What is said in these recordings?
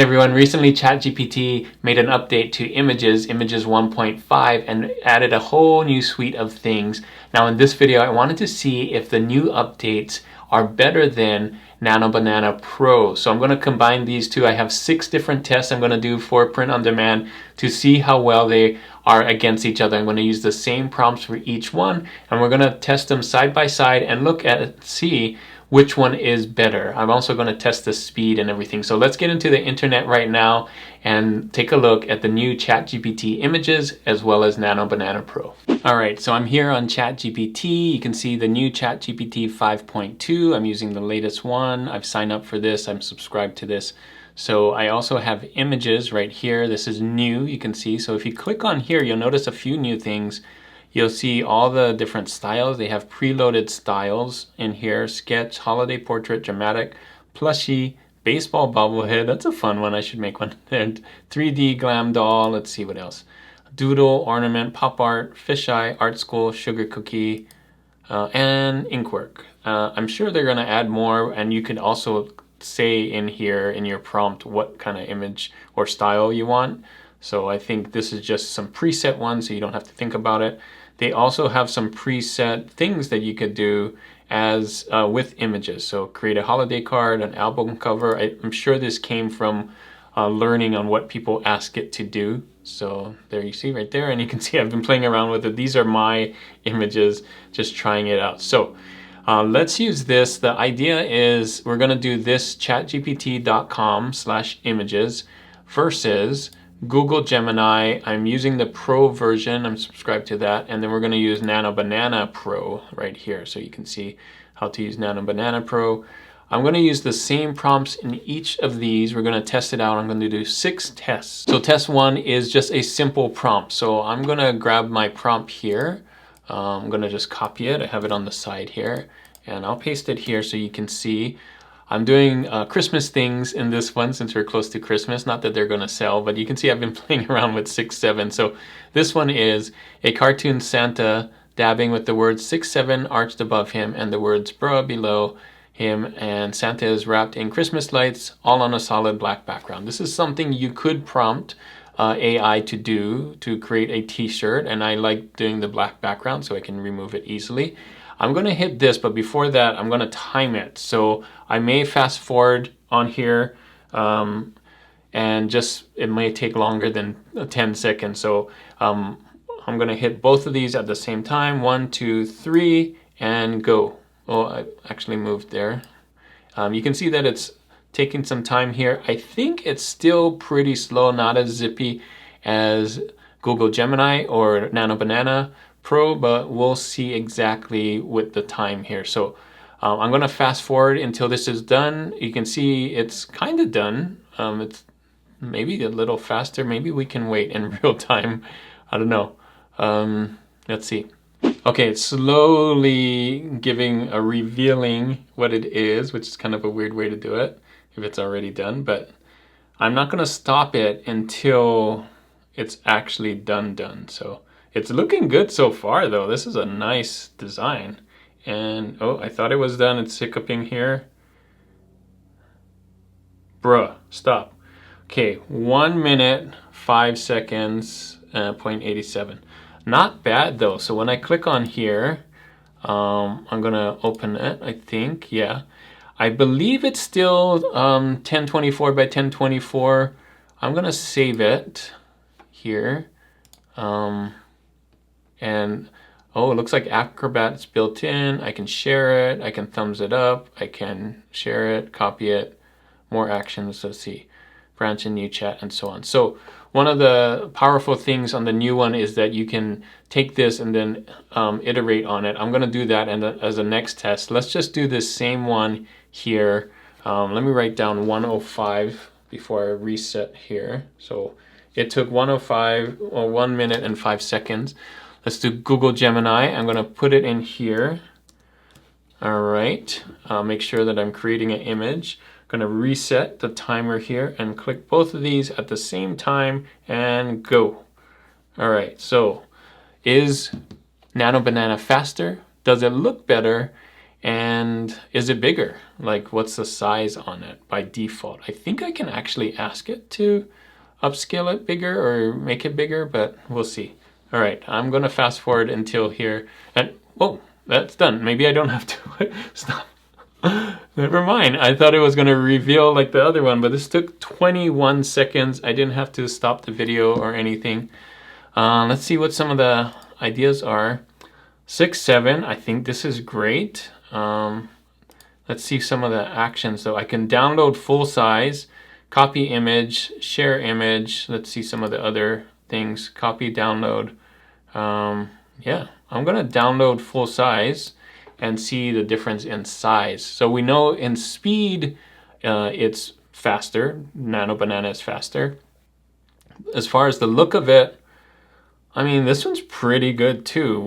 Hey everyone, recently ChatGPT made an update to images 1.5, and added a whole new suite of things. Now in this video, I wanted to see if the new updates are better than Nano Banana Pro. So I'm going to combine these two. I have 6 different tests I'm going to do for print on demand to see how well they are against each other. I'm going to use the same prompts for each one, and we're going to test them side by side and look at see which one is better. I'm also going to test the speed and everything. So let's get into the internet right now and take a look at the new ChatGPT images as well as Nano Banana Pro. Alright, so I'm here on ChatGPT. You can see the new ChatGPT 5.2. I'm using the latest one. I've signed up for this. I'm subscribed to this. So I also have images right here. This is new, you can see. So if you click on here, you'll notice a few new things. You'll see all the different styles. They have preloaded styles in here: sketch, holiday portrait, dramatic, plushie, baseball bobblehead. That's a fun one. I should make one. And 3D glam doll. Let's see what else. Doodle, ornament, pop art, fisheye, art school, sugar cookie, and inkwork. I'm sure they're going to add more, and you can also say in here in your prompt what kind of image or style you want. So I think this is just some preset ones, so you don't have to think about it. They also have some preset things that you could do as with images. So create a holiday card, an album cover. I'm sure this came from learning on what people ask it to do. So there you see right there, and you can see I've been playing around with it. These are my images, just trying it out. So let's use this. The idea is we're going to do this chatgpt.com/images versus Google Gemini. I'm using the Pro version. I'm subscribed to that. And then we're going to use Nano Banana Pro right here. So you can see how to use Nano Banana Pro. I'm going to use the same prompts in each of these. We're going to test it out. I'm going to do 6 tests. So test 1 is just a simple prompt. So I'm going to grab my prompt here. I'm going to just copy it. I have it on the side here. And I'll paste it here so you can see. I'm doing Christmas things in this one since we're close to Christmas. Not that they're going to sell, but you can see I've been playing around with 6-7. So this one is a cartoon Santa dabbing with the words 6-7 arched above him and the words bruh below him, and Santa is wrapped in Christmas lights all on a solid black background. This is something you could prompt AI to do to create a t-shirt, and I like doing the black background so I can remove it easily. I'm going to hit this, but before that, I'm going to time it. So I may fast forward on here, and just it may take longer than 10 seconds. So I'm going to hit both of these at the same time. 1, 2, 3, and go. Oh, I actually moved there. You can see that it's taking some time here. I think it's still pretty slow, not as zippy as Google Gemini or Nano Banana Pro, but we'll see exactly with the time here. So I'm going to fast forward until this is done. You can see it's kind of done. It's maybe a little faster. Maybe we can wait in real time. I don't know. Let's see. Okay, it's slowly revealing what it is, which is kind of a weird way to do it if it's already done. But I'm not going to stop it until it's actually done. So it's looking good so far, though. This is a nice design. And, oh, I thought it was done. It's hiccuping here. Bruh, stop. Okay, 1 minute, 5 seconds, 0.87. Not bad, though. So when I click on here, I'm going to open it, I think. Yeah. I believe it's still 1024 by 1024. I'm going to save it here. And oh, it looks like Acrobat's built in. I can share it. I can thumbs it up. I can share it, copy it, more actions. Let's see, branch in new chat, and so on. So one of the powerful things on the new one is that you can take this and then iterate on it. I'm going to do that as a next test. Let's just do this same one here. Let me write down 105 before I reset here. So it took 105 or 1 minute and 5 seconds. Let's do Google Gemini. I'm going to put it in here. All right. Make sure that I'm creating an image. I'm going to reset the timer here and click both of these at the same time and go. All right. So is Nano Banana faster? Does it look better? And is it bigger? Like, what's the size on it by default? I think I can actually ask it to upscale it bigger or make it bigger, but we'll see. All right, I'm gonna fast forward until here, and whoa, that's done. Maybe I don't have to stop. Never mind. I thought it was gonna reveal like the other one, but this took 21 seconds. I didn't have to stop the video or anything. Let's see what some of the ideas are. 6, 7, I think this is great. Let's see some of the actions though. I can download full size, copy image, share image. Let's see some of the other things. Copy, download. Yeah, I'm gonna download full size and see the difference in size. So we know in speed, it's faster. Nano Banana is faster. As far as the look of it, I mean, this one's pretty good too.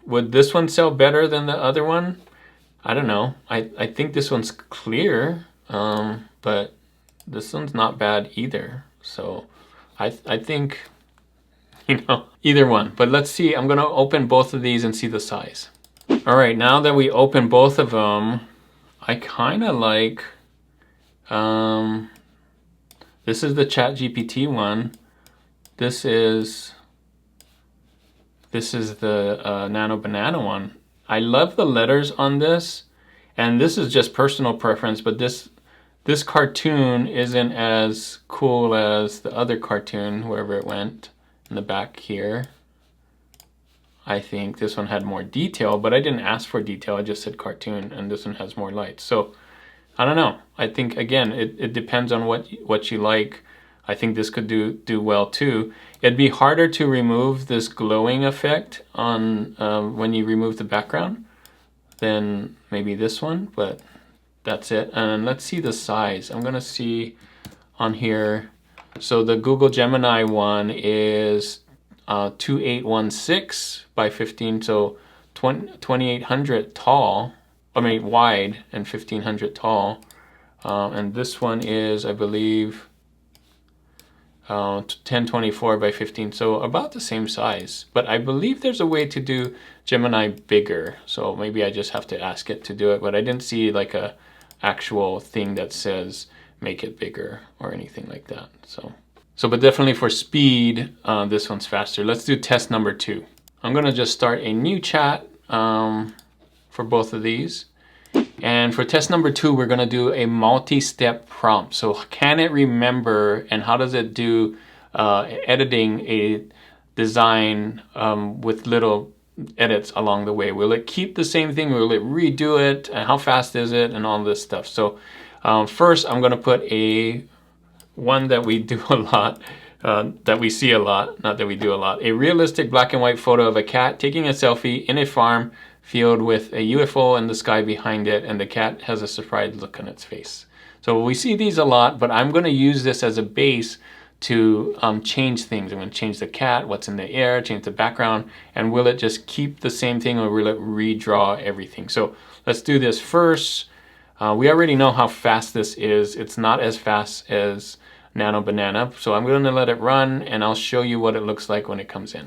Would this one sell better than the other one? I don't know. I think this one's clear, but this one's not bad either. So I think, you know, either one. But let's see. I'm gonna open both of these and see the size. All right, now that we open both of them, I kind of like, this is the ChatGPT one. This is the Nano Banana one. I love the letters on this, and this is just personal preference, but this cartoon isn't as cool as the other cartoon, wherever it went in the back here. I think this one had more detail, but I didn't ask for detail. I just said cartoon, and this one has more lights. So I don't know. I think, again, it depends on what you like. I think this could do well too. It'd be harder to remove this glowing effect on when you remove the background than maybe this one, but that's it. And let's see the size. I'm gonna see on here. So the Google Gemini one is 2816 by 15, so 2800 tall. I mean wide and 1500 tall. And this one is, I believe, 1024 by 15, so about the same size. But I believe there's a way to do Gemini bigger, so maybe I just have to ask it to do it. But I didn't see like a actual thing that says make it bigger or anything like that. So but definitely for speed, this one's faster. Let's do test number 2. I'm gonna just start a new chat for both of these. And for test number 2, we're gonna do a multi-step prompt. So can it remember, and how does it do editing a design with little edits along the way? Will it keep the same thing? Will it redo it? And how fast is it? And all this stuff. So first, I'm gonna put one that we do a lot, that we see a lot, not that we do a lot. A realistic black and white photo of a cat taking a selfie in a farm field with a UFO in the sky behind it, and the cat has a surprised look on its face. So we see these a lot, but I'm gonna use this as a base to change things. I'm gonna change the cat, what's in the air, change the background, and will it just keep the same thing or will it redraw everything? So let's do this first. We already know how fast this is. It's not as fast as Nano Banana, so I'm gonna let it run and I'll show you what it looks like when it comes in.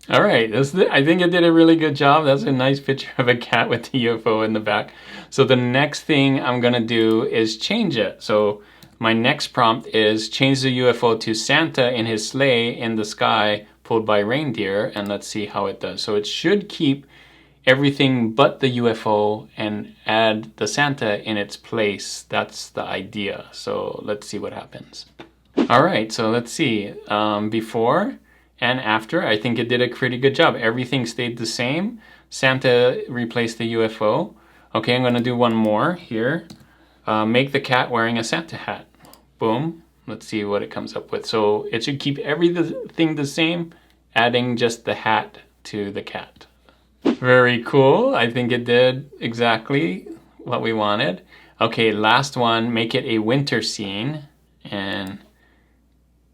All right, I think it did a really good job. That's a nice picture of a cat with the UFO in the back. So the next thing I'm gonna do is change it. So my next prompt is change the UFO to Santa in his sleigh in the sky pulled by reindeer, and let's see how it does. So it should keep everything but the UFO and add the Santa in its place. That's the idea. So let's see what happens. All right, so let's see. Before and after, I think it did a pretty good job. Everything stayed the same. Santa replaced the UFO. Okay, I'm gonna do one more here. Make the cat wearing a Santa hat. Boom. Let's see what it comes up with. So it should keep everything the same, adding just the hat to the cat. Very cool. I think it did exactly what we wanted. Okay, last one, make it a winter scene and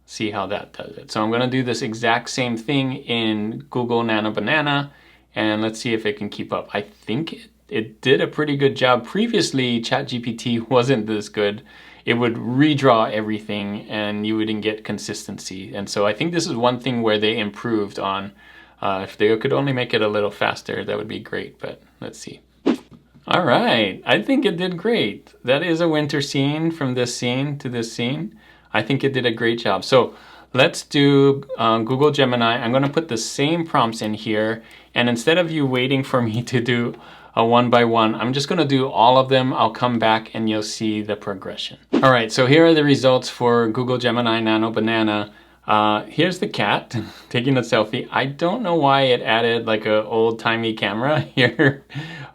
see how that does it. So I'm gonna do this exact same thing in Google Nano Banana, and let's see if it can keep up. I think it did a pretty good job. Previously, ChatGPT wasn't this good. It would redraw everything and you wouldn't get consistency. And so I think this is one thing where they improved on. If they could only make it a little faster, that would be great, but let's see. All right, I think it did great. That is a winter scene from this scene to this scene. I think it did a great job. So let's do Google Gemini. I'm going to put the same prompts in here. And instead of you waiting for me to do a one by one, I'm just going to do all of them. I'll come back and you'll see the progression. All right, so here are the results for Google Gemini Nano Banana. Here's the cat taking a selfie. I don't know why it added like a old-timey camera here.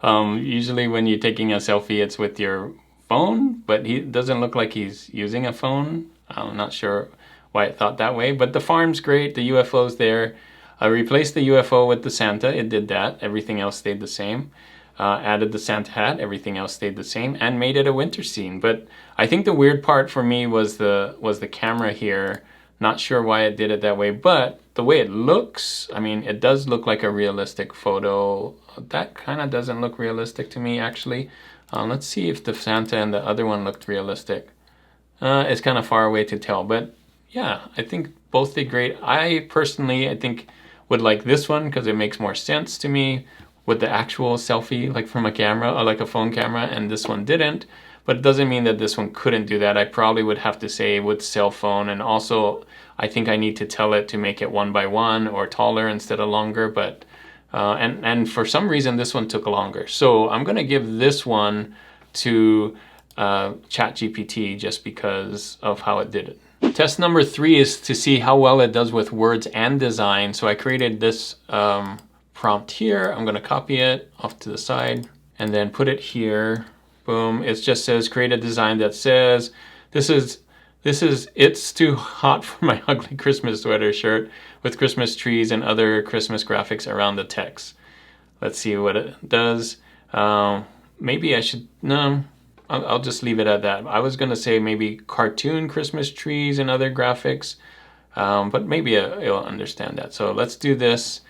Usually when you're taking a selfie, it's with your phone, but he doesn't look like he's using a phone. I'm not sure why it thought that way, but the farm's great. The UFO's there. I replaced the UFO with the Santa. It did that. Everything else stayed the same. Added the Santa hat. Everything else stayed the same, and made it a winter scene. But I think the weird part for me was the camera here. Not sure why it did it that way, but the way it looks, I mean, it does look like a realistic photo. That kind of doesn't look realistic to me, actually. Let's see if the Santa and the other one looked realistic. It's kind of far away to tell, but yeah, I think both did great. I personally, I think, would like this one because it makes more sense to me with the actual selfie, like from a camera or like a phone camera, and this one didn't. But it doesn't mean that this one couldn't do that. I probably would have to say with cell phone, and also I think I need to tell it to make it one by one or taller instead of longer, but and for some reason this one took longer. So I'm gonna give this one to ChatGPT just because of how it did it. Test number 3 is to see how well it does with words and design. So I created this prompt here. I'm gonna copy it off to the side and then put it here. Boom, it just says create a design that says, it's too hot for my ugly Christmas sweater shirt with Christmas trees and other Christmas graphics around the text. Let's see what it does. Maybe I should, no, I'll just leave it at that. I was gonna say maybe cartoon Christmas trees and other graphics, but maybe it'll understand that. So let's do this.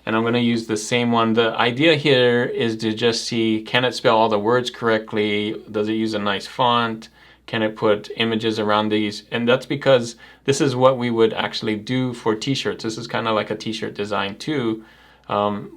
And I'm going to use the same one. The idea here is to just see, can it spell all the words correctly? Does it use a nice font? Can it put images around these? And that's because this is what we would actually do for t-shirts. This is kind of like a t-shirt design too,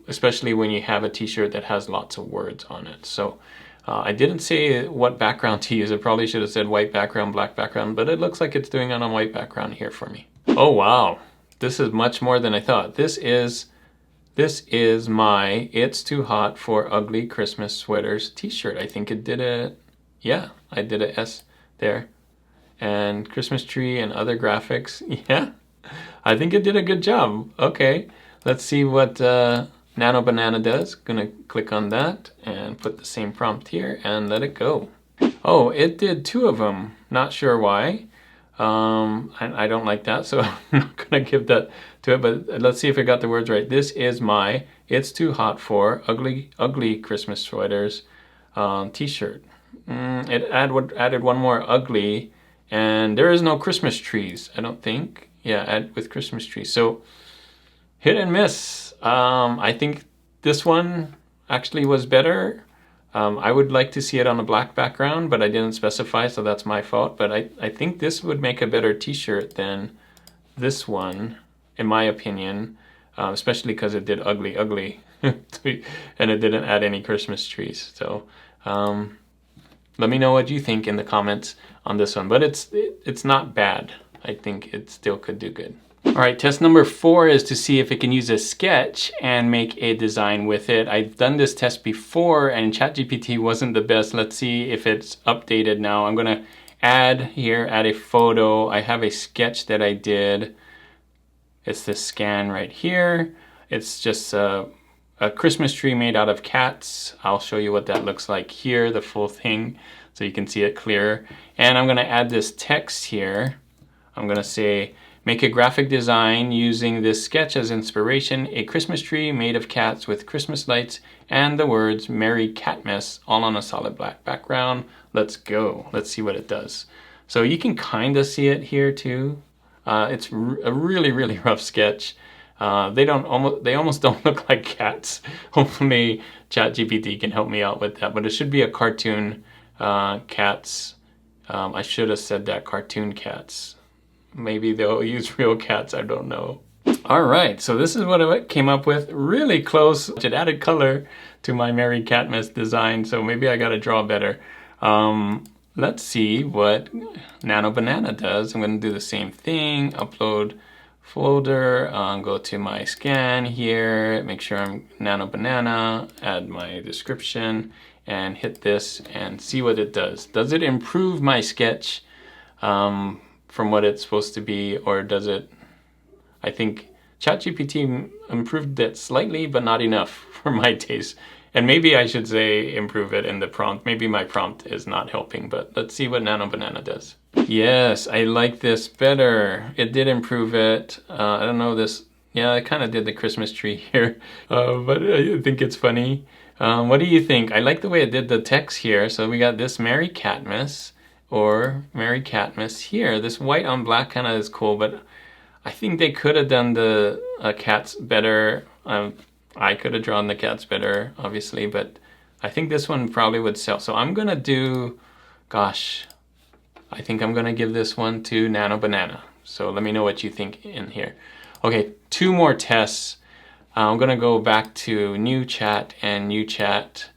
especially when you have a t-shirt that has lots of words on it. So I didn't say what background to use. I probably should have said white background, black background, but it looks like it's doing it on white background here for me. Oh, wow. This is much more than I thought. This is my It's Too Hot for Ugly Christmas Sweaters t-shirt. I think it did it. Yeah, I did a S there. And Christmas tree and other graphics. Yeah, I think it did a good job. Okay, let's see what Nano Banana does. Gonna click on that and put the same prompt here and let it go. Oh, it did 2 of them. Not sure why. I don't like that, so I'm not gonna give that to it, but let's see if I got the words right. This is my It's Too Hot for Ugly Christmas Sweaters t-shirt. It added one more ugly, and there is no Christmas trees, I don't think. Yeah, add with Christmas trees. So hit and miss. I think this one actually was better. I would like to see it on a black background, but I didn't specify, so that's my fault. But I think this would make a better t-shirt than this one, in my opinion, especially because it did ugly, and it didn't add any Christmas trees. So let me know what you think in the comments on this one. But it's not bad. I think it still could do good. All right, test number 4 is to see if it can use a sketch and make a design with it. I've done this test before and ChatGPT wasn't the best. Let's see if it's updated now. I'm gonna add a photo. I have a sketch that I did. It's this scan right here. It's just a Christmas tree made out of cats. I'll show you what that looks like here, the full thing, so you can see it clearer. And I'm gonna add this text here. I'm gonna say, make a graphic design using this sketch as inspiration, a Christmas tree made of cats with Christmas lights and the words Merry Catmas all on a solid black background. Let's go. Let's see what it does. So you can kind of see it here too. It's a really, really rough sketch. They almost don't look like cats. Hopefully ChatGPT can help me out with that, but it should be a cartoon cats. I should have said that, cartoon cats. Maybe they'll use real cats, I don't know. All right, so this is what I came up with. Really close. It added color to my Mary Catmas design, so maybe I gotta draw better. Let's see what Nano Banana does. I'm gonna do the same thing, upload folder, go to my scan here, make sure I'm Nano Banana, add my description, and hit this and see what it does. Does it improve my sketch from what it's supposed to be, or does it, I think ChatGPT improved it slightly, but not enough for my taste. And maybe I should say improve it in the prompt. Maybe my prompt is not helping, but let's see what Nano Banana does. Yes, I like this better. It did improve it. I don't know this. Yeah, I kind of did the Christmas tree here, but I think it's funny. What do you think? I like the way it did the text here. So we got this Mary Catmas or Mary Catmas here. This white on black kind of is cool, but I think they could have done the cats better. I could have drawn the cats better, obviously, but I think this one probably would sell. So I'm gonna do, gosh, I think I'm gonna give this one to Nano Banana. So let me know what you think in here. Okay, 2 more tests. I'm gonna go back to new chat and new chat.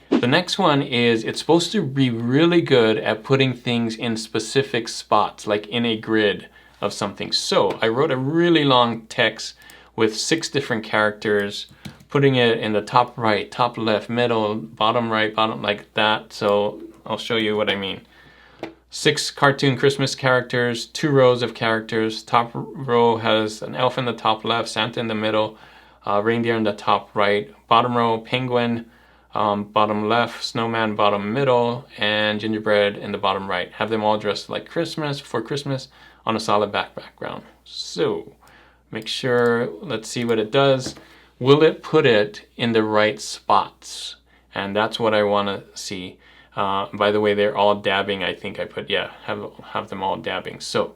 The next one is it's supposed to be really good at putting things in specific spots, like in a grid of something. So I wrote a really long text with 6 different characters, putting it in the top right, top left, middle, bottom right, bottom, like that. So I'll show you what I mean. 6 cartoon Christmas characters, 2 rows of characters. Top row has an elf in the top left, Santa in the middle, reindeer in the top right. Bottom row, penguin, bottom left, snowman bottom middle, and gingerbread in the bottom right. Have them all dressed like Christmas, for Christmas, on a solid background. So make sure, let's see what it does. Will it put it in the right spots? And that's what I want to see. By the way, they're all dabbing. I think I put, yeah, have them all dabbing. So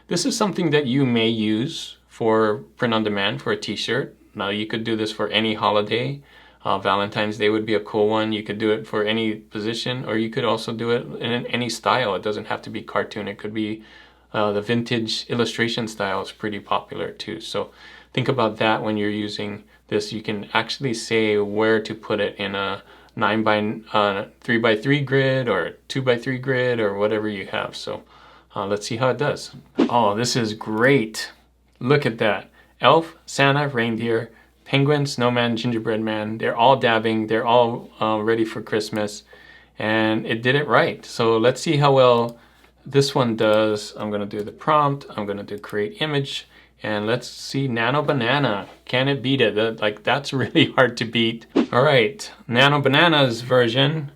this is something that you may use for print on demand for a t-shirt. Now you could do this for any holiday. Valentine's Day would be a cool one. You could do it for any position, or you could also do it in any style. It doesn't have to be cartoon. It could be the vintage illustration style is pretty popular too. So think about that when you're using this. You can actually say where to put it in a 3x3 grid or 2x3 grid or whatever you have. So let's see how it does. Oh, this is great. Look at that. Elf, Santa, reindeer, penguin, snowman, gingerbread man. They're all dabbing. They're all ready for Christmas. And it did it right. So let's see how well this one does. I'm going to do the prompt. I'm going to do create image. And let's see Nano Banana. Can it beat it? Like, that's really hard to beat. All right, Nano Banana's version.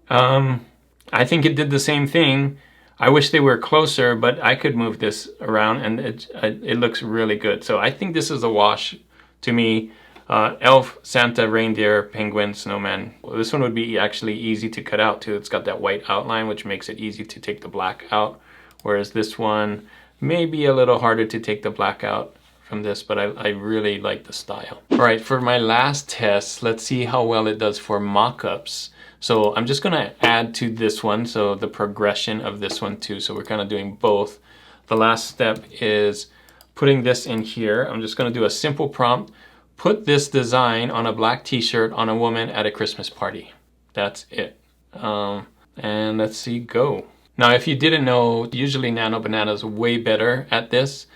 I think it did the same thing. I wish they were closer, but I could move this around and it looks really good. So I think this is a wash to me. Elf, Santa, reindeer, penguin, snowman. Well, this one would be actually easy to cut out too. It's got that white outline, which makes it easy to take the black out. Whereas this one, maybe a little harder to take the black out from this, but I really like the style. All right, for my last test, let's see how well it does for mock-ups. So I'm just gonna add to this one, so the progression of this one too. So we're kind of doing both. The last step is putting this in here. I'm just gonna do a simple prompt. Put this design on a black t-shirt on a woman at a Christmas party. That's it. And let's see, go. Now, if you didn't know, usually Nano Banana is way better at this,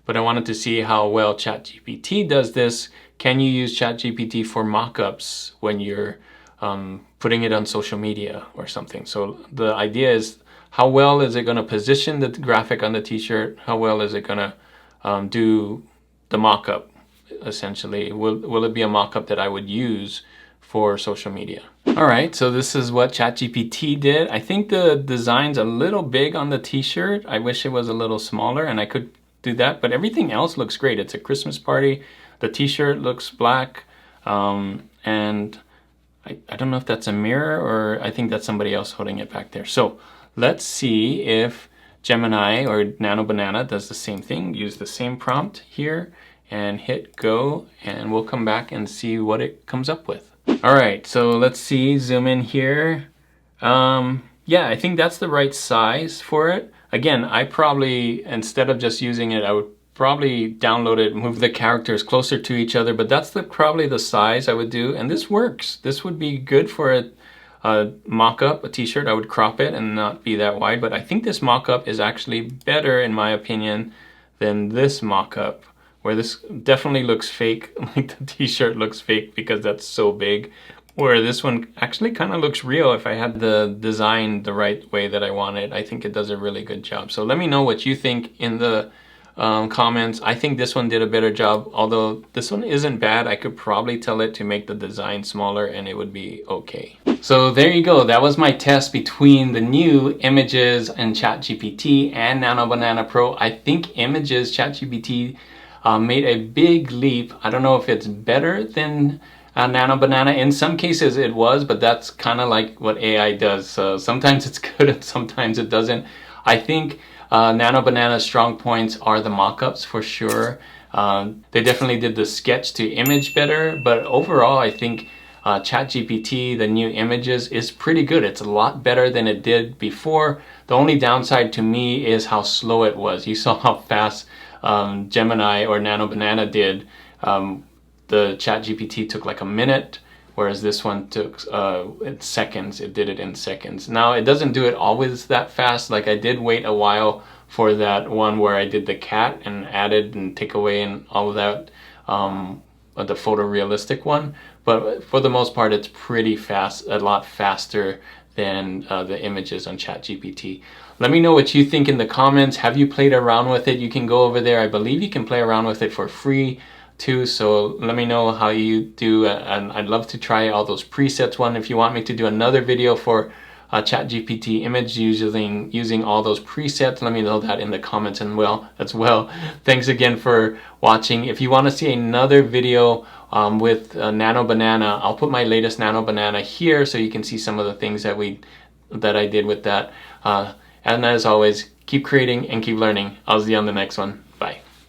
but I wanted to see how well ChatGPT does this. Can you use ChatGPT for mockups when you're putting it on social media or something? So the idea is, how well is it going to position the graphic on the t-shirt? How well is it going to do the mockup, essentially? Will it be a mockup that I would use for social media? All right, so this is what ChatGPT did. I think the design's a little big on the t-shirt. I wish it was a little smaller and I could do that, but everything else looks great. It's a Christmas party. The t-shirt looks black, and I don't know if that's a mirror or I think that's somebody else holding it back there. So let's see if Gemini or Nano Banana does the same thing. Use the same prompt here and hit go, and we'll come back and see what it comes up with. All right, so let's see, zoom in here. Yeah, I think that's the right size for it. Again, I probably, instead of just using it, I would probably download it, move the characters closer to each other, but that's probably the size I would do, and this works. This would be good for a mock-up, a t-shirt. I would crop it and not be that wide, but I think this mock-up is actually better, in my opinion, than this mock-up, where this definitely looks fake, like the t-shirt looks fake because that's so big, where this one actually kind of looks real if I had the design the right way that I want it. I think it does a really good job. So let me know what you think in the comments. I think this one did a better job, although this one isn't bad. I could probably tell it to make the design smaller and it would be okay. So there you go. That was my test between the new images in ChatGPT and Nano Banana Pro. I think images, ChatGPT made a big leap. I don't know if it's better than Nano Banana. In some cases it was, but that's kind of like what AI does. So sometimes it's good and sometimes it doesn't. I think Nano Banana's strong points are the mockups for sure. They definitely did the sketch to image better, but overall I think ChatGPT, the new images, is pretty good. It's a lot better than it did before. The only downside to me is how slow it was. You saw how fast Gemini or Nano Banana did. The ChatGPT took like a minute, whereas this one took seconds. It did it in seconds. Now, it doesn't do it always that fast. Like, I did wait a while for that one where I did the cat and added and take away and all of that, the photorealistic one. But for the most part, it's pretty fast, a lot faster than the images on ChatGPT. Let me know what you think in the comments. Have you played around with it? You can go over there. I believe you can play around with it for free too, so let me know how you do, and I'd love to try all those presets one. If you want me to do another video for ChatGPT image using all those presets, let me know that in the comments as well. Thanks again for watching. If you want to see another video with Nano Banana, I'll put my latest Nano Banana here so you can see some of the things that I did with that. And as always, keep creating and keep learning. I'll see you on the next one.